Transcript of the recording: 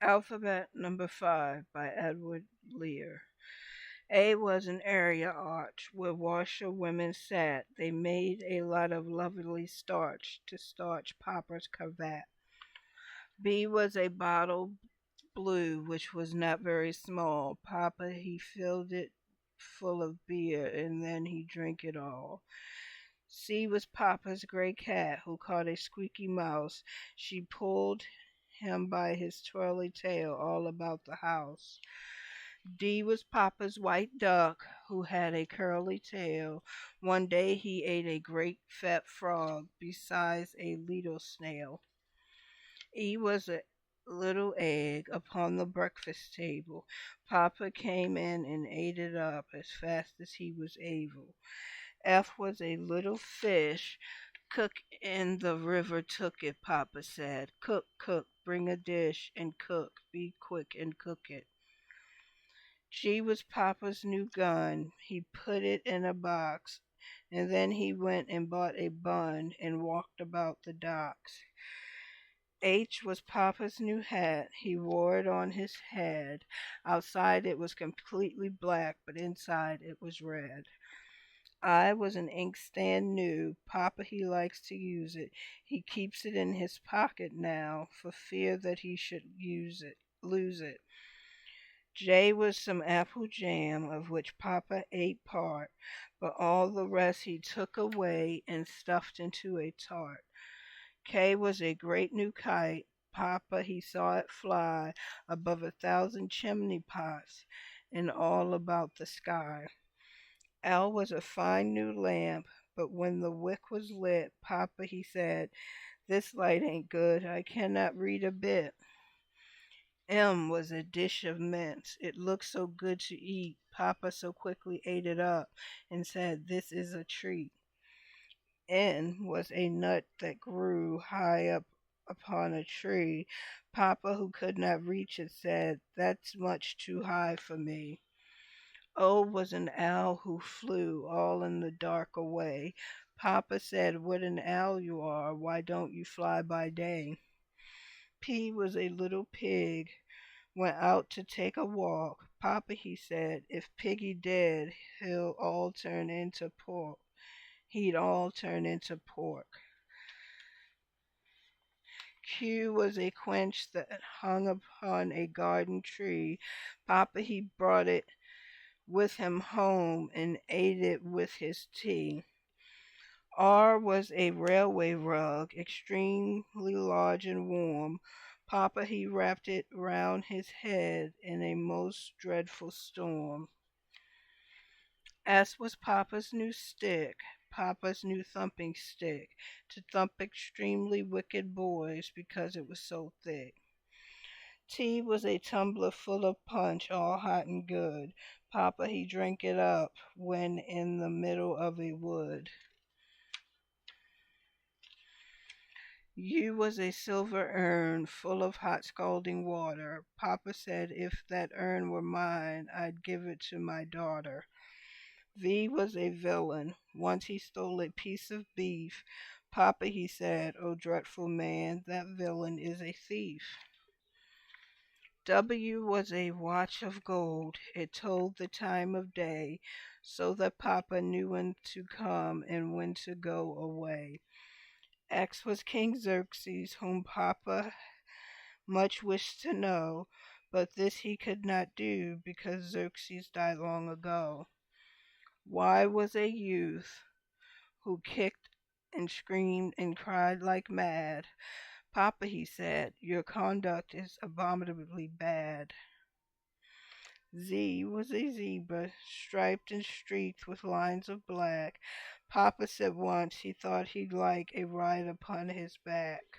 Alphabet number 5 by Edward Lear. A was an area arch where washerwomen sat. They made a lot of lovely starch to starch Papa's cravat. B was a bottle blue, which was not very small. Papa he filled it full of beer, and then he drank it all. C was Papa's gray cat, who caught a squeaky mouse. She pulled him by his twirly tail all about the house. D was Papa's white duck, who had a curly tail. One day he ate a great fat frog, besides a little snail. E was a little egg upon the breakfast table. Papa came in and ate it up as fast as he was able. F was a little fish. Cook in the river took it, Papa said. Cook, cook, bring a dish and cook. Be quick and cook it. G was Papa's new gun. He put it in a box, and then he went and bought a bun and walked about the docks. H was Papa's new hat. He wore it on his head. Outside it was completely black, but inside it was red. I was an inkstand new. Papa he likes to use it. He keeps it in his pocket now for fear that he should lose it. J was some apple jam of which Papa ate part, but all the rest he took away and stuffed into a tart. K was a great new kite. Papa he saw it fly above 1,000 chimney pots and all about the sky. L was a fine new lamp, but when the wick was lit, Papa he said, "This light ain't good. I cannot read a bit." M was a dish of mince. It looked so good to eat. Papa so quickly ate it up and said, "This is a treat." N was a nut that grew high up upon a tree. Papa, who could not reach it, said, "That's much too high for me." O was an owl who flew all in the dark away. Papa said, "What an owl you are. Why don't you fly by day?" P was a little pig, went out to take a walk. Papa, he said, "If Piggy dead, he'll all turn into pork. He'd all turn into pork." Q was a quince that hung upon a garden tree. Papa, he brought it with him home and ate it with his tea. R was a railway rug, extremely large and warm. Papa, he wrapped it round his head in a most dreadful storm. S was Papa's new stick, Papa's new thumping stick, to thump extremely wicked boys because it was so thick. Tea was a tumbler full of punch, all hot and good. Papa he drank it up when in the middle of a wood. U was a silver urn full of hot scalding water. Papa said if that urn were mine, I'd give it to my daughter. V was a villain. Once he stole a piece of beef. Papa he said, "Oh dreadful man, that villain is a thief." W was a watch of gold. It told the time of day, so that Papa knew when to come and when to go away. X was King Xerxes, whom Papa much wished to know, but this he could not do because Xerxes died long ago. Y was a youth who kicked and screamed and cried like mad. Papa, he said, "Your conduct is abominably bad." Z was a zebra, striped and streaked with lines of black. Papa said once he thought he'd like a ride upon his back.